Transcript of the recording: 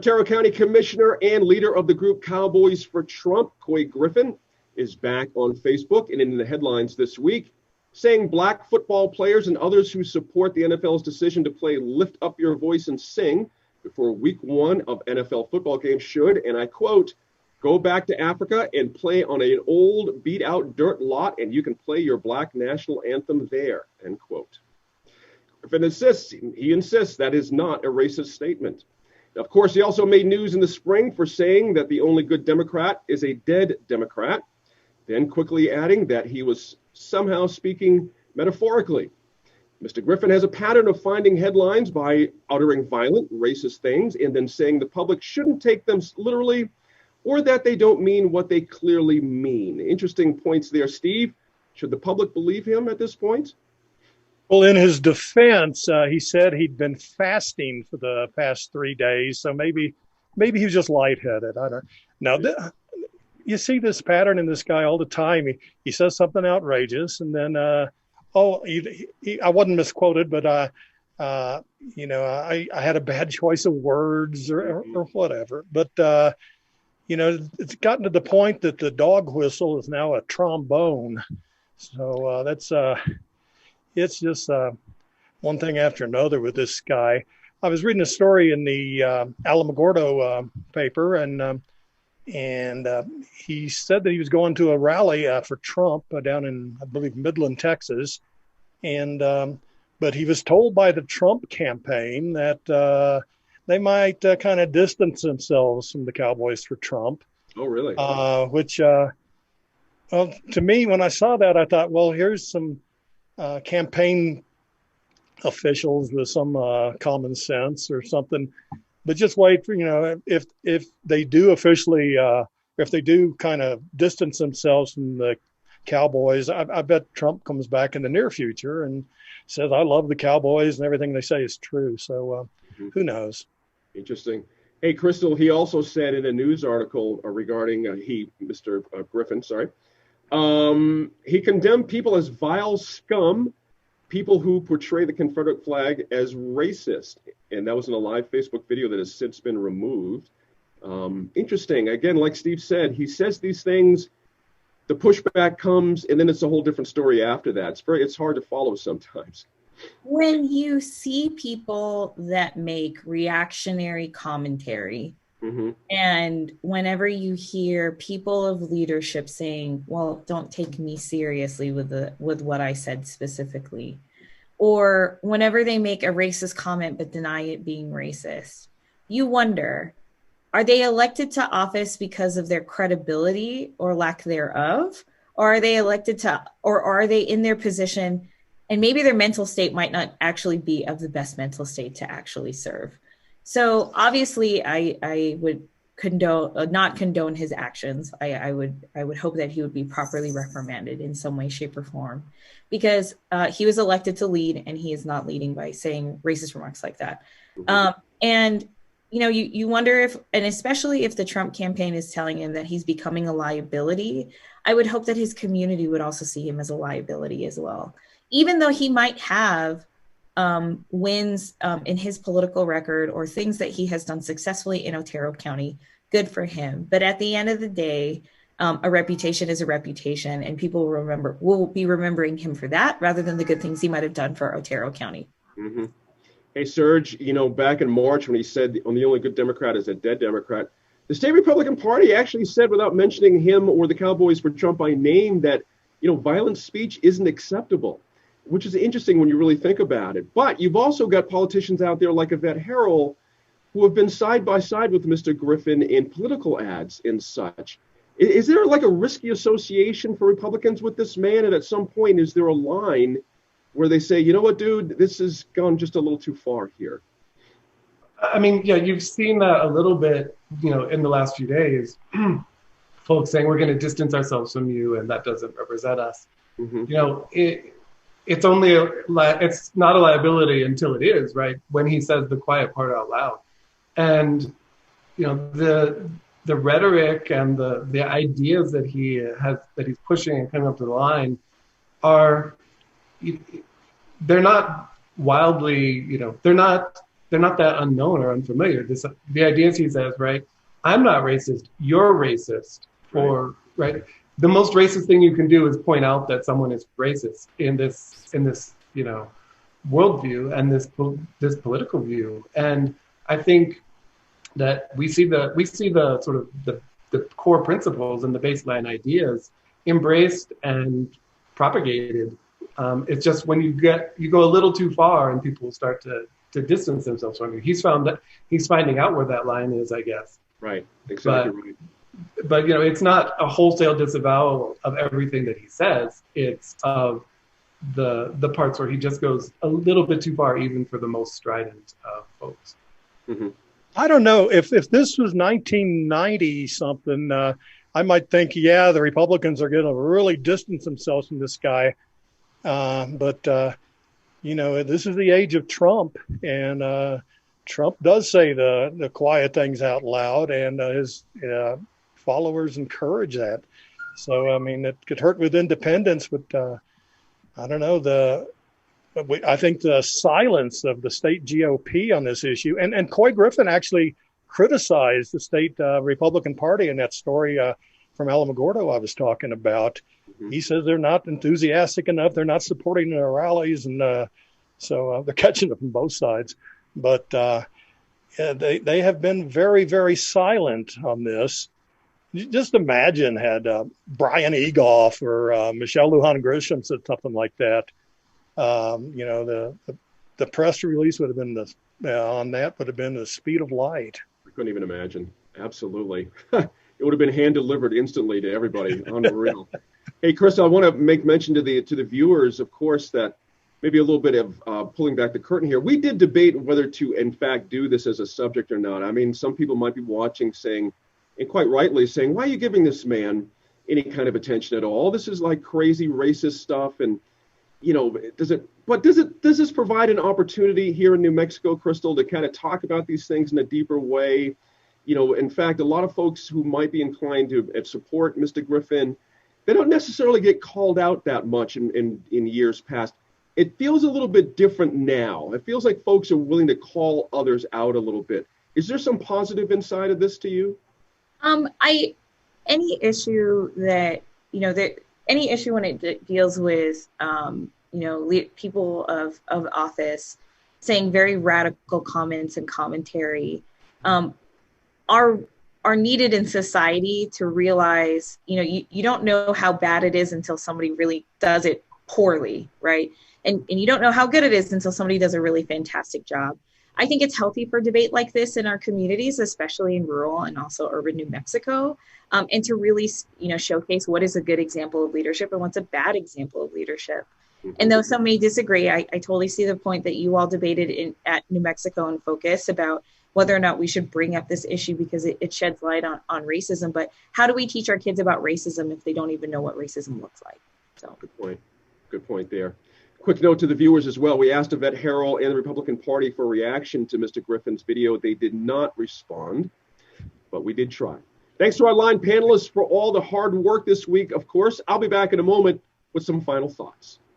Otero County Commissioner and leader of the group Cowboys for Trump, Couy Griffin, is back on Facebook and in the headlines this week, saying black football players and others who support the NFL's decision to play Lift Up Your Voice and Sing before week 1 of NFL football games should, and I quote, go back to Africa and play on an old beat-out dirt lot, and you can play your black national anthem there, end quote. Griffin insists that is not a racist statement. Of course, he also made news in the spring for saying that the only good Democrat is a dead Democrat, then quickly adding that he was somehow speaking metaphorically. Mr. Griffin has a pattern of finding headlines by uttering violent, racist things and then saying the public shouldn't take them literally or that they don't mean what they clearly mean. Interesting points there, Steve. Should the public believe him at this point? Well, in his defense, he said he'd been fasting for the past 3 days, so maybe he was just lightheaded. I don't know. You see this pattern in this guy all the time. He says something outrageous, and then I wasn't misquoted, but I had a bad choice of words or whatever. But it's gotten to the point that the dog whistle is now a trombone. So it's just one thing after another with this guy. I was reading a story in the Alamogordo paper, and he said that he was going to a rally for Trump down in, I believe, Midland, Texas. And but he was told by the Trump campaign that they might kind of distance themselves from the Cowboys for Trump. Oh, really? Which, well, to me, when I saw that, I thought, well, here's some campaign officials with some common sense or something. But just wait for, if they do officially, if they do kind of distance themselves from the Cowboys, I bet Trump comes back in the near future and says, I love the Cowboys and everything they say is true. So who knows? Interesting. Hey, Crystal, he also said in a news article regarding Mr. Griffin, he condemned people as vile scum, people who portray the Confederate flag as racist. And that was in a live Facebook video that has since been removed. Interesting. Again, like Steve said, he says these things, the pushback comes, and then it's a whole different story after that. It's hard to follow sometimes. When you see people that make reactionary commentary, and whenever you hear people of leadership saying, well, don't take me seriously with what I said specifically, or whenever they make a racist comment but deny it being racist, you wonder, are they elected to office because of their credibility or lack thereof? Or are they are they in their position and maybe their mental state might not actually be of the best mental state to actually serve? So obviously I would not condone his actions. I would hope that he would be properly reprimanded in some way, shape, or form, because he was elected to lead and he is not leading by saying racist remarks like that. And you wonder if, and especially if the Trump campaign is telling him that he's becoming a liability, I would hope that his community would also see him as a liability as well. Even though he might have wins in his political record or things that he has done successfully in Otero County, good for him. But at the end of the day, a reputation is a reputation, and people will be remembering him for that rather than the good things he might have done for Otero County. Mm-hmm. Hey, Serge, back in March when he said the only good Democrat is a dead Democrat, the state Republican Party actually said, without mentioning him or the Cowboys for Trump by name, that, violent speech isn't acceptable, which is interesting when you really think about it. But you've also got politicians out there like Yvette Herrell who have been side by side with Mr. Griffin in political ads and such. Is there like a risky association for Republicans with this man? And at some point, is there a line where they say, you know what, dude, this has gone just a little too far here? I mean, yeah, you've seen that a little bit, in the last few days, folks saying we're going to distance ourselves from you and that doesn't represent us. It's not a liability until it is, right? When he says the quiet part out loud. And, the rhetoric and the ideas that he's pushing and coming up to the line they're not wildly, they're not they're not that unknown or unfamiliar. The ideas he says, right? I'm not racist. You're racist. Or right. The most racist thing you can do is point out that someone is racist in this worldview and this political view. And I think that we see the sort of the core principles and the baseline ideas embraced and propagated. It's just when you go a little too far and people start to distance themselves from you. He's finding out where that line is, I guess. Right. Exactly. Right. But it's not a wholesale disavowal of everything that he says. It's of the parts where he just goes a little bit too far, even for the most strident folks. Mm-hmm. I don't know if this was 1990 something. I might think, the Republicans are going to really distance themselves from this guy. But this is the age of Trump, and Trump does say the quiet things out loud, and his followers encourage that. So, I mean, it could hurt with independence, but I don't know. I think the silence of the state GOP on this issue, and Couy Griffin actually criticized the state Republican Party in that story from Alamogordo I was talking about. Mm-hmm. He says they're not enthusiastic enough. They're not supporting their rallies, and so they're catching it from both sides. But they have been very, very silent on this. Just imagine had Brian Egoff or Michelle Lujan Grisham said something like that. The press release would have been the speed of light. I couldn't even imagine. Absolutely. It would have been hand delivered instantly to everybody. Unreal. Hey, Chris, I want to make mention to the viewers, of course, that maybe a little bit of pulling back the curtain here. We did debate whether to, in fact, do this as a subject or not. I mean, some people might be watching saying, and quite rightly saying, why are you giving this man any kind of attention at all? This is like crazy racist stuff. And, does this provide an opportunity here in New Mexico, Crystal, to kind of talk about these things in a deeper way? In fact, a lot of folks who might be inclined to support Mr. Griffin, they don't necessarily get called out that much in years past. It feels a little bit different now. It feels like folks are willing to call others out a little bit. Is there some positive inside of this to you? Any issue any issue when it deals with, people of office saying very radical comments and commentary, are needed in society to realize, you don't know how bad it is until somebody really does it poorly, right? And you don't know how good it is until somebody does a really fantastic job. I think it's healthy for debate like this in our communities, especially in rural and also urban New Mexico, and to really, showcase what is a good example of leadership and what's a bad example of leadership. Mm-hmm. And though some may disagree, I totally see the point that you all debated at New Mexico in Focus about whether or not we should bring up this issue because it sheds light on racism. But how do we teach our kids about racism if they don't even know what racism looks like? So Good point there. Quick note to the viewers as well. We asked Yvette Herrell and the Republican Party for a reaction to Mr. Griffin's video. They did not respond, but we did try. Thanks to our line panelists for all the hard work this week. Of course, I'll be back in a moment with some final thoughts.